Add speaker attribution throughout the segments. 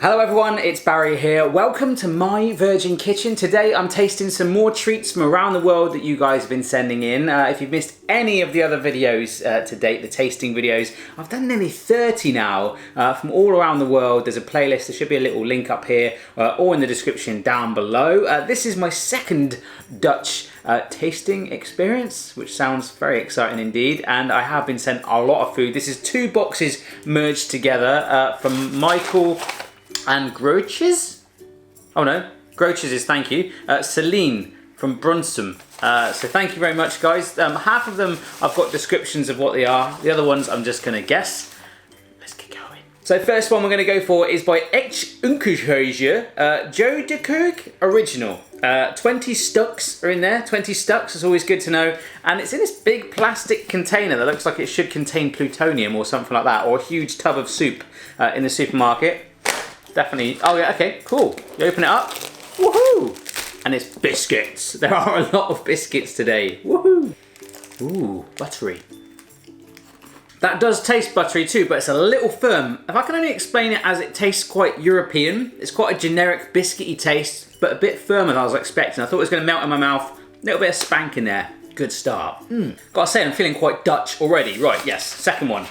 Speaker 1: Hello everyone, it's Barry here. Welcome to my Virgin Kitchen. Today I'm tasting some more treats from around the world that you guys have been sending in. If you've missed any of the other videos to date, the tasting videos, I've done nearly 30 now from all around the world. There's a playlist, there should be a little link up here or in the description down below. This is my second Dutch tasting experience, which sounds very exciting indeed, and I have been sent a lot of food. This is 2 boxes merged together from Michael and Koetjes? Oh no, Koetjes is thank you. Celine from Brunsum. So thank you very much guys. Half of them I've got descriptions of what they are. The other ones I'm just gonna guess. Let's get going. So first one we're gonna go for is by Untitled Joe de Kook Original. 20 stucks are in there, 20 stucks, it's always good to know. And it's in this big plastic container that looks like it should contain plutonium or something like that, or a huge tub of soup in the supermarket. Definitely, oh yeah, okay, cool. You open it up, woohoo! And it's biscuits. There are a lot of biscuits today, woohoo! Ooh, buttery. That does taste buttery too, but it's a little firm. If I can only explain it as it tastes quite European, it's quite a generic biscuity taste, but a bit firmer than I was expecting. I thought it was gonna melt in my mouth. A little bit of spank in there. Good start. Gotta say, I'm feeling quite Dutch already. Right, yes, second one.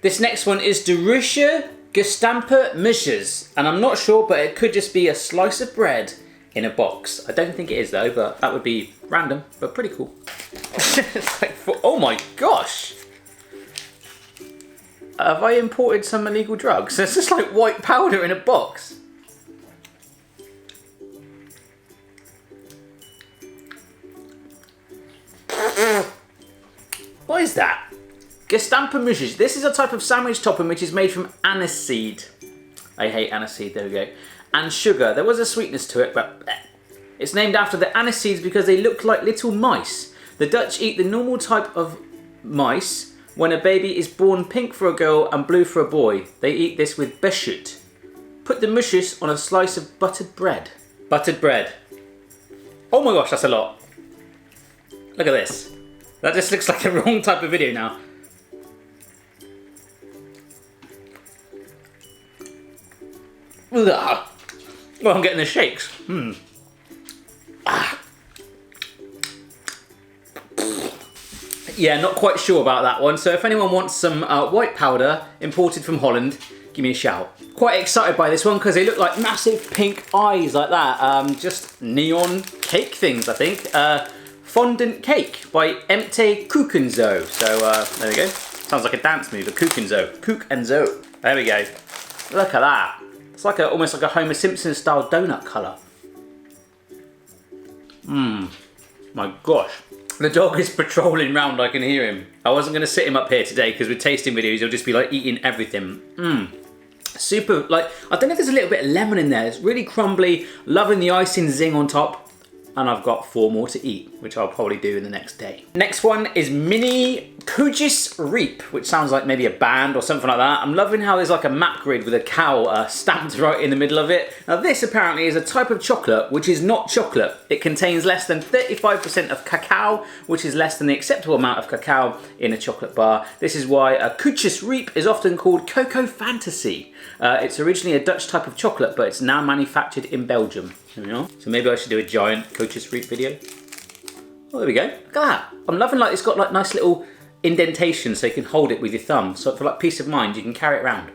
Speaker 1: This next one is de Russische gestampe Misches, and I'm not sure, but it could just be a slice of bread in a box. I don't think it is though, but that would be random, but pretty cool. It's like, oh my gosh! Have I imported some illegal drugs? It's just like white powder in a box. What is that? Gestampe Misches. This is a type of sandwich topping which is made from aniseed. I hate aniseed, there we go. And sugar. There was a sweetness to it, but it's named after the aniseeds because they look like little mice. The Dutch eat the normal type of mice when a baby is born pink for a girl and blue for a boy. They eat this with beschuit. Put the misches on a slice of buttered bread. Buttered bread. Oh my gosh, that's a lot. Look at this. That just looks like the wrong type of video now. Well, I'm getting the shakes. Yeah, not quite sure about that one. So if anyone wants some white powder imported from Holland, give me a shout. Quite excited by this one because they look like massive pink eyes like that. Just neon cake things, I think. Fondant cake by Empty Kuchenzo. So there we go. Sounds like a dance move, a Kuchenzo. Kuchenzo. There we go. Look at that. It's like almost like a Homer Simpson style donut colour. My gosh. The dog is patrolling round, I can hear him. I wasn't going to sit him up here today because with tasting videos he'll just be like eating everything. Super, like, I don't know if there's a little bit of lemon in there. It's really crumbly, loving the icing zing on top. And I've got 4 more to eat, which I'll probably do in the next day. Next one is Mini Koetjes Reep, which sounds like maybe a band or something like that. I'm loving how there's like a map grid with a cow stamped right in the middle of it. Now this apparently is a type of chocolate which is not chocolate. It contains less than 35% of cacao, which is less than the acceptable amount of cacao in a chocolate bar. This is why a Koetjes Reep is often called Cocoa Fantasy. It's originally a Dutch type of chocolate, but it's now manufactured in Belgium. There we are. So maybe I should do a giant Koetjes Reep video. Oh, there we go. Look at that. I'm loving like it's got like nice little indentations so you can hold it with your thumb. So for like peace of mind, you can carry it around.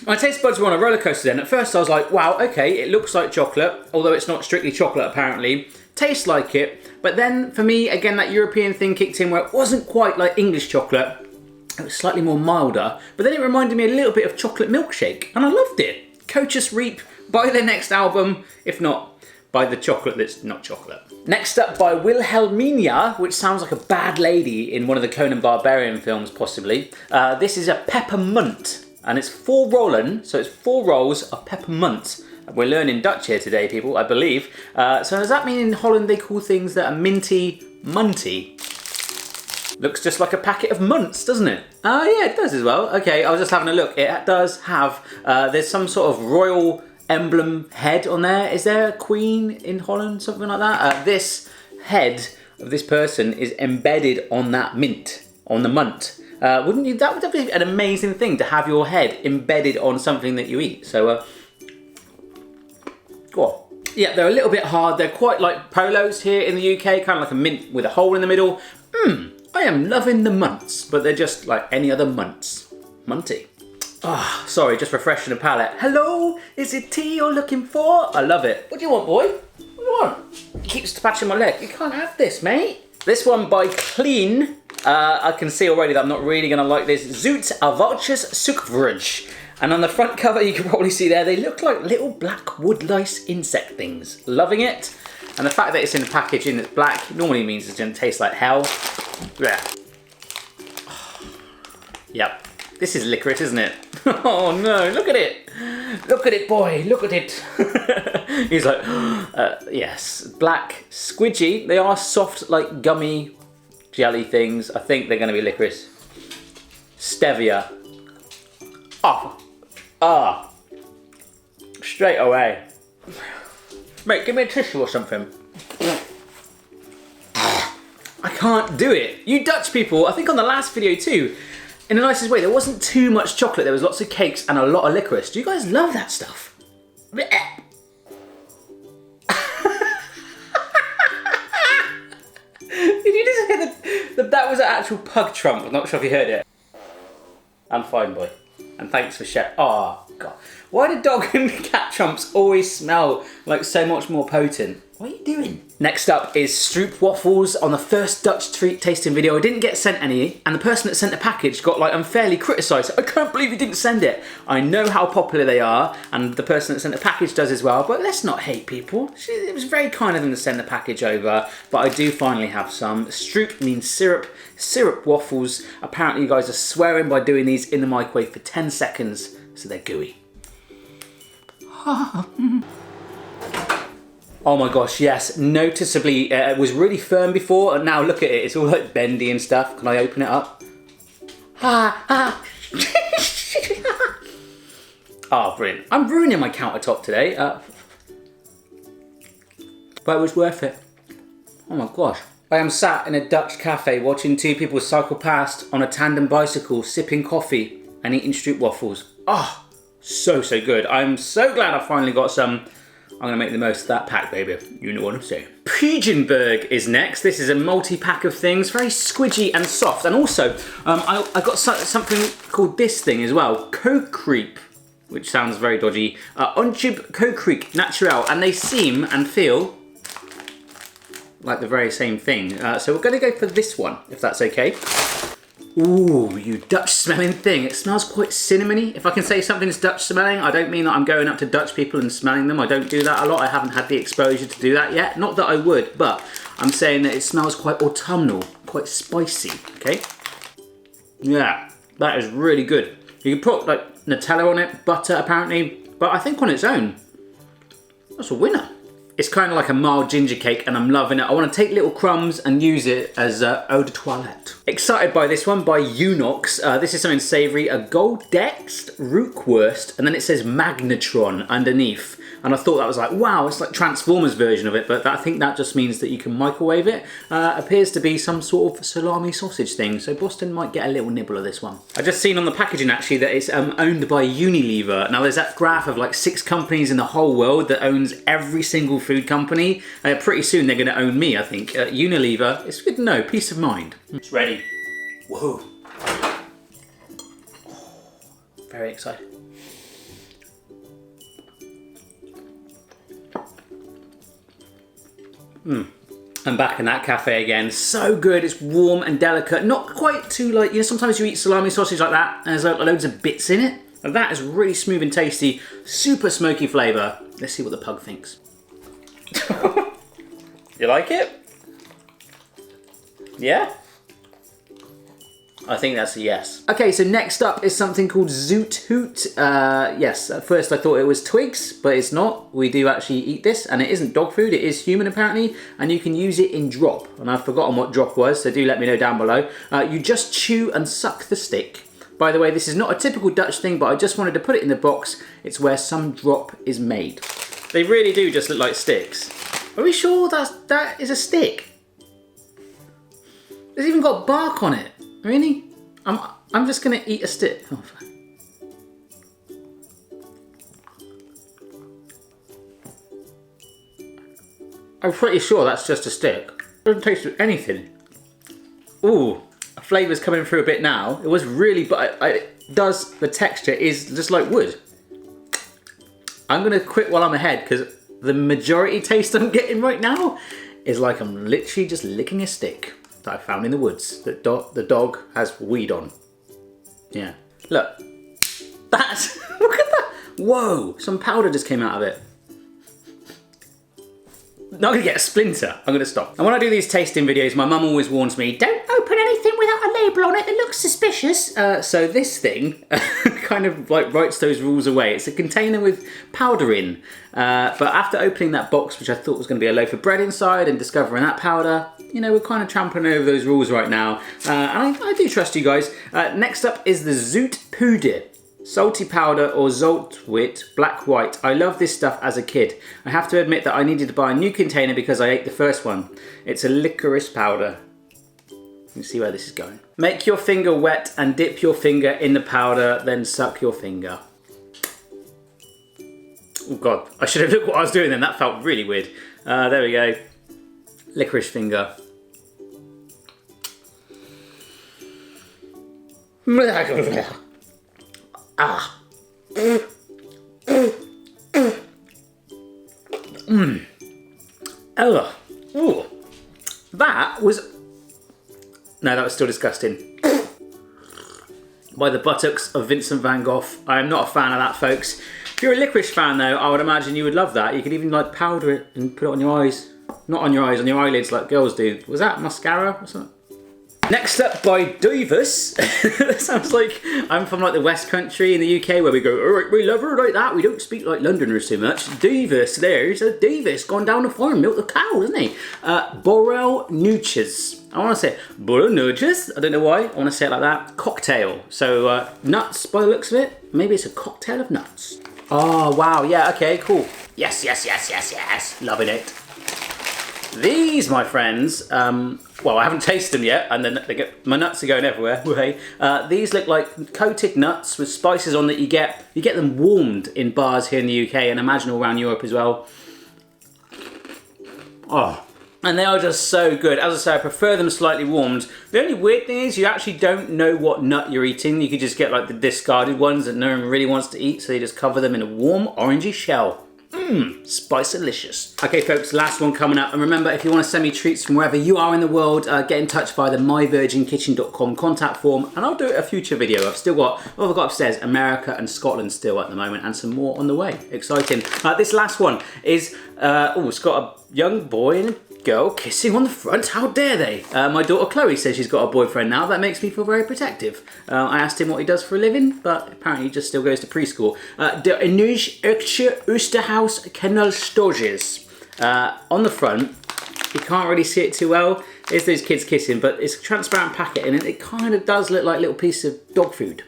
Speaker 1: My taste buds were on a roller coaster then. At first I was like, wow, okay, it looks like chocolate, although it's not strictly chocolate apparently. Tastes like it. But then for me, again, that European thing kicked in where it wasn't quite like English chocolate. It was slightly more milder, but then it reminded me a little bit of chocolate milkshake, and I loved it. Koetjes Reep, buy their next album, if not, buy the chocolate that's not chocolate. Next up by Wilhelmina, which sounds like a bad lady in one of the Conan Barbarian films, possibly. This is a peppermint, and it's 4 rollen, so it's 4 rolls of peppermint. We're learning Dutch here today, people, I believe. So does that mean in Holland they call things that are minty, munty? Looks just like a packet of munts, doesn't it? Oh yeah, it does as well. Okay, I was just having a look. It does have, there's some sort of royal emblem head on there. Is there a queen in Holland, something like that? This head of this person is embedded on that mint, on the munt. Wouldn't you? That would be an amazing thing to have your head embedded on something that you eat. So, go on. Yeah, they're a little bit hard. They're quite like polos here in the UK, kind of like a mint with a hole in the middle. I am loving the munts, but they're just like any other munts. Munty. Ah, sorry, just refreshing the palate. Hello, is it tea you're looking for? I love it. What do you want, boy? What do you want? He keeps patching my leg. You can't have this, mate. This one by Clean. I can see already that I'm not really gonna like this. Zoet Avalches Sukvrij. And on the front cover, you can probably see there, they look like little black woodlice insect things. Loving it. And the fact that it's in the packaging that's black normally means it's gonna taste like hell. Yeah. Yep. This is licorice, isn't it? Oh no, look at it. Look at it, boy, look at it. He's like, yes. Black, squidgy. They are soft, like gummy jelly things. I think they're gonna be licorice. Stevia. Straight away. Mate, give me a tissue or something. I can't do it. You Dutch people, I think on the last video too, in the nicest way, there wasn't too much chocolate. There was lots of cakes and a lot of licorice. Do you guys love that stuff? Did you just hear that was an actual pug trump? I'm not sure if you heard it. I'm fine, boy. And thanks for sharing. Oh, God. Why do dog and cat trumps always smell like so much more potent? What are you doing? Next up is Stroop waffles. On the first Dutch treat tasting video, I didn't get sent any, and the person that sent the package got like unfairly criticised. I can't believe you didn't send it. I know how popular they are, and the person that sent the package does as well, but let's not hate people. It was very kind of them to send the package over, but I do finally have some. Stroop means syrup. Syrup waffles. Apparently you guys are swearing by doing these in the microwave for 10 seconds, so they're gooey. Oh my gosh, yes, noticeably, it was really firm before, and now look at it, it's all like bendy and stuff. Can I open it up? Oh, brilliant. I'm ruining my countertop today, but it was worth it. Oh my gosh. I am sat in a Dutch cafe watching two people cycle past on a tandem bicycle, sipping coffee and eating Stroop waffles. Oh, so good. I'm so glad I finally got some. I'm gonna make the most of that pack, baby. You know what I'm saying. Pigeonberg is next. This is a multi-pack of things, very squidgy and soft. And also, I got something called this thing as well, Koetjes, which sounds very dodgy. Untitled Koetjes Naturel, and they seem and feel like the very same thing. So we're gonna go for this one, if that's okay. Ooh, you Dutch smelling thing. It smells quite cinnamony. If I can say something's Dutch smelling, I don't mean that I'm going up to Dutch people and smelling them. I don't do that a lot. I haven't had the exposure to do that yet. Not that I would, but I'm saying that it smells quite autumnal, quite spicy, okay? Yeah, that is really good. You can put like Nutella on it, butter apparently, but I think on its own, that's a winner. It's kind of like a mild ginger cake and I'm loving it. I want to take little crumbs and use it as eau de toilette. Excited by this one by Unox. This is something savoury. A Goldext Rookworst, and then it says Magnetron underneath. And I thought that was like, wow, it's like Transformers version of it, but I think that just means that you can microwave it. Appears to be some sort of salami sausage thing, so Boston might get a little nibble of this one. I just seen on the packaging actually that it's owned by Unilever. Now there's that graph of like 6 companies in the whole world that owns every single food company. Pretty soon they're gonna own me, I think. Unilever, it's good to know, peace of mind. It's ready. Whoa. Very excited. I'm back in that cafe again. So good, it's warm and delicate. Not quite too like, you know, sometimes you eat salami sausage like that and there's like loads of bits in it. And that is really smooth and tasty, super smoky flavour. Let's see what the pug thinks. You like it? Yeah? I think that's a yes. Okay, so next up is something called Zoot Hoot. Yes, at first I thought it was twigs, but it's not. We do actually eat this, and it isn't dog food, it is human apparently, and you can use it in drop. And I've forgotten what drop was, so do let me know down below. You just chew and suck the stick. By the way, this is not a typical Dutch thing, but I just wanted to put it in the box. It's where some drop is made. They really do just look like sticks. Are we sure that is a stick? It's even got bark on it. Really? I'm just gonna eat a stick. Oh, I'm pretty sure that's just a stick. It doesn't taste of anything. Ooh, flavour's coming through a bit now. It was really, but the texture is just like wood. I'm gonna quit while I'm ahead because the majority taste I'm getting right now is like I'm literally just licking a stick that I found in the woods that the dog has weed on. Yeah, look, look at that. Whoa, some powder just came out of it. Not gonna get a splinter. I'm gonna stop. And when I do these tasting videos, my mum always warns me, don't open anything without a label on it that looks suspicious. So this thing kind of like writes those rules away. It's a container with powder in. But after opening that box, which I thought was gonna be a loaf of bread inside, and discovering that powder, you know, we're kind of trampling over those rules right now. And I do trust you guys. Next up is the Zoet Puder. Salty powder or Zoltwit Black White. I love this stuff as a kid. I have to admit that I needed to buy a new container because I ate the first one. It's a licorice powder. You can see where this is going. Make your finger wet and dip your finger in the powder, then suck your finger. Oh God, I should have looked what I was doing then. That felt really weird. There we go. Licorice finger. Ah. Oh. Ooh. That was... No, that was still disgusting. By the buttocks of Vincent van Gogh. I am not a fan of that, folks. If you're a licorice fan, though, I would imagine you would love that. You could even like powder it and put it on your eyes. Not on your eyes, on your eyelids like girls do. Was that mascara or something? Next up by Davis. That sounds like I'm from like the West Country in the UK where we go, all right, we love her like that. We don't speak like Londoners too much. Davis, there's a Davis gone down the farm, milk the cow, isn't he? BORREL NOOTJES. I want to say BORREL NOOTJES. I don't know why. I want to say it like that. Cocktail. So nuts by the looks of it. Maybe it's a cocktail of nuts. Oh, wow. Yeah, okay, cool. Yes, yes, yes, yes, yes. Loving it. These, my friends, well, I haven't tasted them yet, and then my nuts are going everywhere. These look like coated nuts with spices on that you get them warmed in bars here in the UK and imagine all around Europe as well. Oh, and they are just so good. As I say, I prefer them slightly warmed. The only weird thing is you actually don't know what nut you're eating. You could just get like the discarded ones that no one really wants to eat, so you just cover them in a warm orangey shell. Mmm, spice-alicious. Okay folks, last one coming up. And remember, if you want to send me treats from wherever you are in the world, get in touch via the myvirginkitchen.com contact form and I'll do a future video. I've still got, what have I got upstairs? America and Scotland still at the moment and some more on the way. Exciting. This last one is, it's got a young boy and a girl kissing on the front. How dare they? My daughter Chloe says she's got a boyfriend now. That makes me feel very protective. I asked him what he does for a living, but apparently he just still goes to preschool. De Enige Oosterhuis Kennelstoges. On the front, you can't really see it too well. There's those kids kissing, but it's a transparent packet and it kind of does look like a little piece of dog food.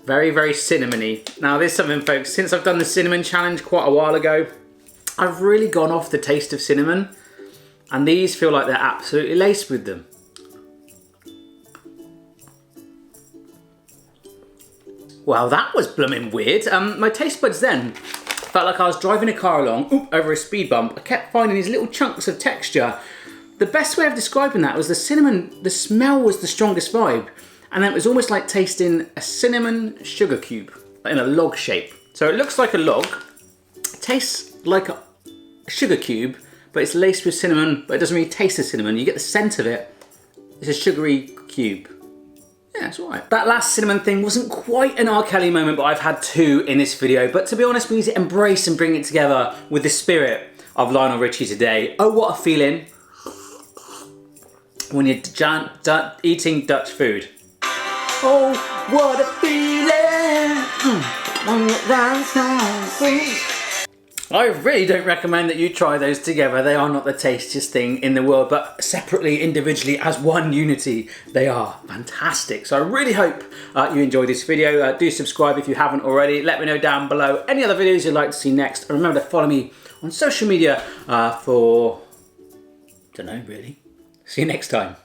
Speaker 1: Very, very cinnamony. Now there's something folks, since I've done the cinnamon challenge quite a while ago, I've really gone off the taste of cinnamon and these feel like they're absolutely laced with them. Well, that was blooming weird. My taste buds then felt like I was driving a car along over a speed bump. I kept finding these little chunks of texture. The best way of describing that was the cinnamon, the smell was the strongest vibe. And then it was almost like tasting a cinnamon sugar cube in a log shape. So it looks like a log, it tastes like a sugar cube, but it's laced with cinnamon, but it doesn't really taste of cinnamon. You get the scent of it. It's a sugary cube. Yeah, it's all right. That last cinnamon thing wasn't quite an R. Kelly moment, but I've had two in this video. But to be honest, we need to embrace and bring it together with the spirit of Lionel Richie today. Oh, what a feeling when you're eating Dutch food. Oh, what a feeling when you're dancing. I really don't recommend that you try those together. They are not the tastiest thing in the world, but separately, individually, as one unity, they are fantastic. So I really hope you enjoyed this video. Do subscribe if you haven't already. Let me know down below any other videos you'd like to see next. And remember to follow me on social media for, don't know really, See you next time.